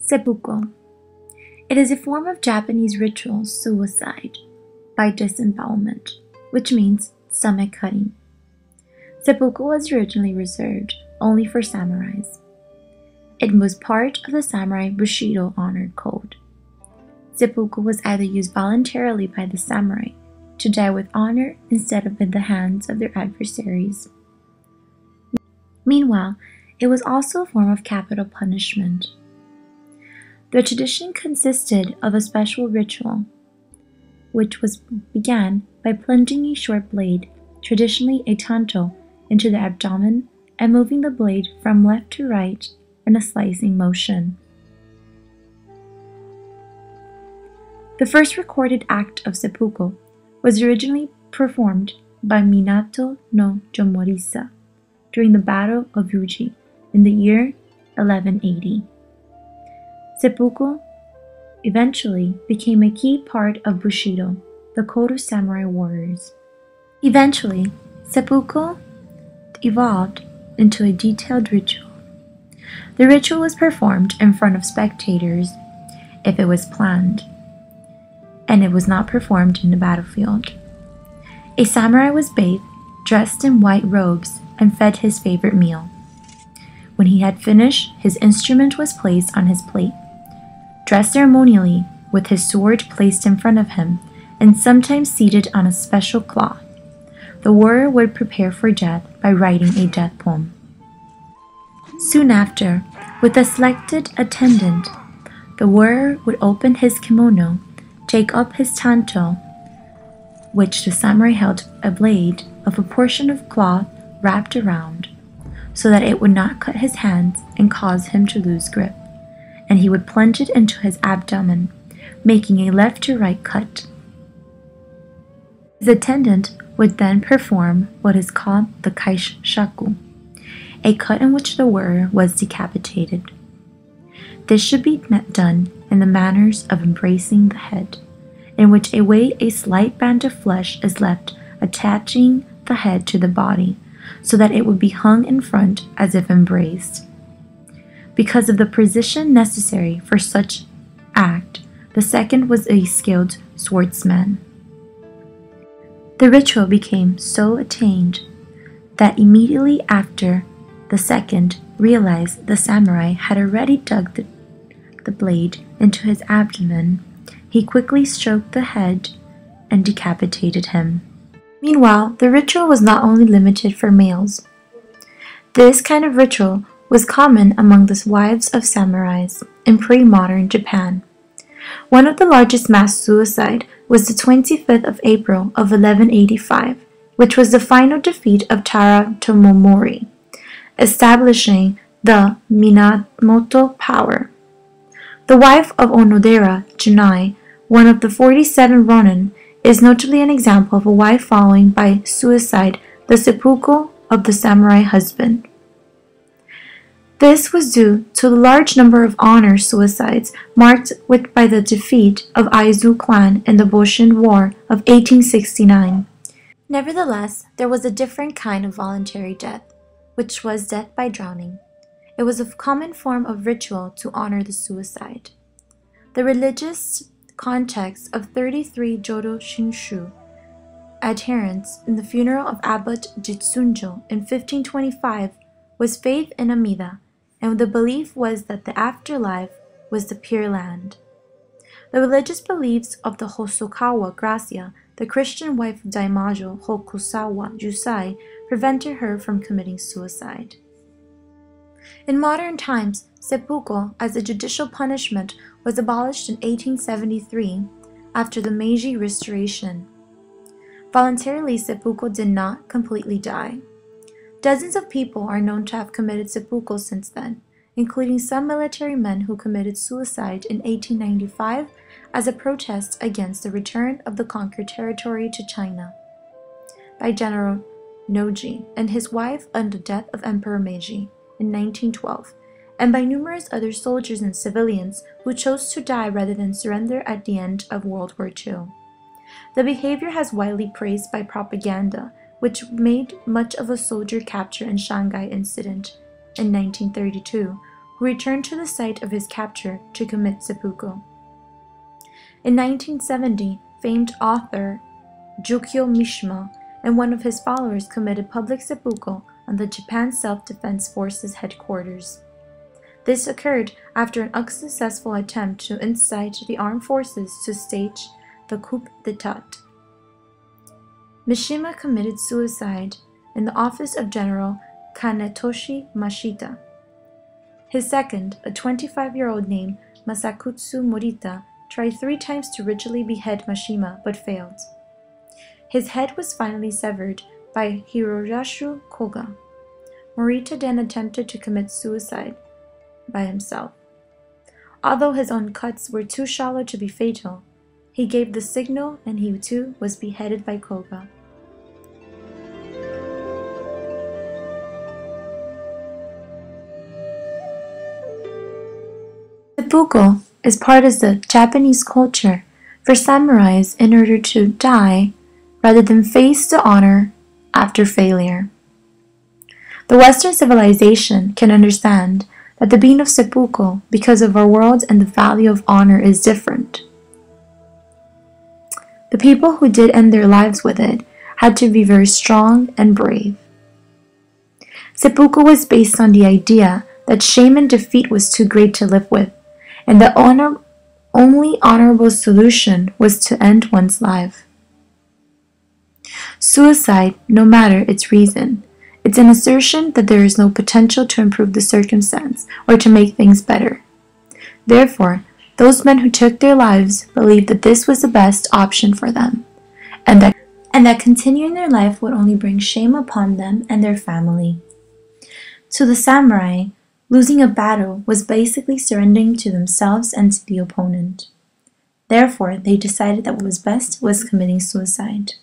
Seppuku. It is a form of Japanese ritual suicide by disembowelment, which means stomach cutting. Seppuku was originally reserved only for samurais. It was part of the samurai Bushido honor code. Seppuku was either used voluntarily by the samurai to die with honor instead of in the hands of their adversaries. Meanwhile, it was also a form of capital punishment. The tradition consisted of a special ritual, which began by plunging a short blade, traditionally a tanto, into the abdomen and moving the blade from left to right in a slicing motion. The first recorded act of seppuku was originally performed by Minato no Jomorisa during the Battle of Uji in the year 1180. Seppuku eventually became a key part of Bushido, the code of samurai warriors. Eventually, seppuku evolved into a detailed ritual. The ritual was performed in front of spectators if it was planned, and it was not performed in the battlefield. A samurai was bathed, dressed in white robes, and fed his favorite meal. When he had finished, his instrument was placed on his plate. Dressed ceremonially, with his sword placed in front of him, and sometimes seated on a special cloth, the warrior would prepare for death by writing a death poem. Soon after, with a selected attendant, the warrior would open his kimono, take up his tanto, which the samurai held a blade of a portion of cloth wrapped around, so that it would not cut his hands and cause him to lose grip, and he would plunge it into his abdomen, making a left to right cut. His attendant would then perform what is called the kaishaku, a cut in which the warrior was decapitated. This should be done in the manners of embracing the head, in which a slight band of flesh is left attaching the head to the body, so that it would be hung in front as if embraced. Because of the precision necessary for such act, the second was a skilled swordsman. The ritual became so attained that immediately after the second realized the samurai had already dug the blade into his abdomen, he quickly stroked the head and decapitated him. Meanwhile, the ritual was not only limited for males. This kind of ritual was common among the wives of samurais in pre-modern Japan. One of the largest mass suicide was the 25th of April of 1185, which was the final defeat of Taira Tomomori, establishing the Minamoto power. The wife of Onodera, Junai, one of the 47 Ronin, is notably an example of a wife following by suicide the seppuku of the samurai husband. This was due to the large number of honor suicides marked by the defeat of Aizu clan in the Boshin War of 1869. Nevertheless, there was a different kind of voluntary death, which was death by drowning. It was a common form of ritual to honor the suicide. The religious context of 33 Jodo Shinshu adherents in the funeral of Abbot Jitsunjo in 1525 was faith in Amida, and the belief was that the afterlife was the Pure Land. The religious beliefs of the Hosokawa Gracia, the Christian wife of Daimajo Hokusawa Jusai, prevented her from committing suicide. In modern times, seppuku as a judicial punishment was abolished in 1873 after the Meiji Restoration. Voluntarily, seppuku did not completely die. Dozens of people are known to have committed seppuku since then, including some military men who committed suicide in 1895 as a protest against the return of the conquered territory to China by General Noji and his wife on the death of Emperor Meiji in 1912, and by numerous other soldiers and civilians who chose to die rather than surrender at the end of World War II. The behavior has widely praised by propaganda, which made much of a soldier capture in Shanghai incident in 1932, who returned to the site of his capture to commit seppuku. In 1970, famed author Jukyo Mishima and one of his followers committed public seppuku on the Japan Self-Defense Forces headquarters. This occurred after an unsuccessful attempt to incite the armed forces to stage the coup d'état. Mishima committed suicide in the office of General Kanetoshi Mashita. His second, a 25-year-old named Masakutsu Morita, tried 3 times to ritually behead Mishima but failed. His head was finally severed by Hiroyasu Koga. Morita then attempted to commit suicide by himself. Although his own cuts were too shallow to be fatal, he gave the signal and he too was beheaded by Koga. Seppuku is part of the Japanese culture for samurais in order to die rather than face the honor after failure. The Western civilization can understand that the meaning of seppuku, because of our world and the value of honor, is different. The people who did end their lives with it had to be very strong and brave. Seppuku was based on the idea that shame and defeat was too great to live with, and the only honorable solution was to end one's life. Suicide, no matter its reason, it's an assertion that there is no potential to improve the circumstance or to make things better. Therefore, those men who took their lives believed that this was the best option for them, and that continuing their life would only bring shame upon them and their family. To the samurai, losing a battle was basically surrendering to themselves and to the opponent. Therefore, they decided that what was best was committing suicide.